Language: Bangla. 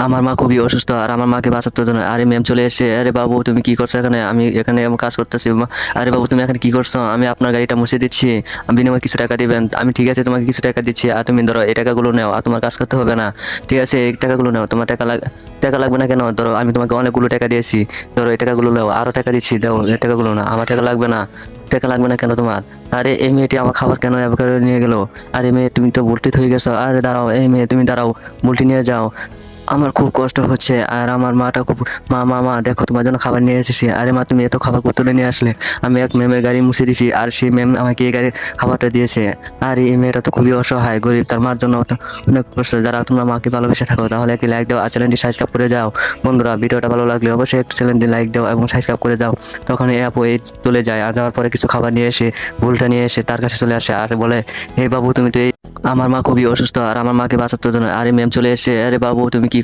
আমার মা খুবই অসুস্থ আর আমার মাকে বাঁচাতে জন্য আরে ম্যাম চলে এসে, আরে বাবু তুমি কি করছো এখানে? আমি এখানে কাজ করতেছি। আরে বাবু তুমি এখানে কি করছো? আমি আপনার গাড়িটা মুছে দিচ্ছি, আমি বিনিময়ে কিছু টাকা দিবেন। আমি ঠিক আছে তোমাকে কিছু টাকা দিচ্ছি, আর তুমি ধরো এই টাকাগুলো নাও, আর তোমার কাজ করতে হবে না। ঠিক আছে এই টাকাগুলো নাও, তোমার টাকা লাগবে না কেন? ধরো আমি তোমাকে অনেকগুলো টাকা দিয়েছি, ধরো এই টাকাগুলো নাও, আরো টাকা দিচ্ছি, দাও এই টাকাগুলো না। আমার টাকা লাগবে না। টাকা লাগবে না কেন তোমার? আরে এই মেয়েটি আমার খাবার কেন এভাবে করে নিয়ে গেল? আরে মেয়ে তুমি তো ভুলটি হয়ে গেছো। আরে দাঁড়াও, এই মেয়ে তুমি দাঁড়াও, বুলটি নিয়ে যাও। আমার খুব কষ্ট হচ্ছে আর আমার মাটা খুব, মা মা মা দেখো তোমার জন্য খাবার নিয়ে এসেছি। আরে মা তুমি এত খাবার কোথা থেকে নিয়ে আসলে? আমি এক ম্যামের গাড়ি মুছে দিছি আর সেই ম্যাম আমাকে এই গাড়ির খাবারটা দিয়েছে। আর এই মেয়েটা তো খুবই অসহায়, গরিব, তার মার জন্য তো অনেক কষ্ট। যারা তোমরা মাকে ভালোবেসে থাকো তাহলে একটি লাইক দাও আর চ্যানেলটি সাবস্ক্রাইব করে যাও। বন্ধুরা ভিডিওটা ভালো লাগলে অবশ্যই একটু চ্যানেলটি লাইক দাও এবং সাবস্ক্রাইব করে যাও। তখন এই আপু এই চলে যায় আর যাওয়ার পরে কিছু খাবার নিয়ে এসে, ভুলটা নিয়ে এসে তার কাছে চলে আসে আর বলে, হে বাবু তুমি তো এই, আমার মা খুবই অসুস্থ আর আমার মাকে বাঁচাতে জন্য আরে ম্যাম চলে এসে, আরে বাবু তুমি কি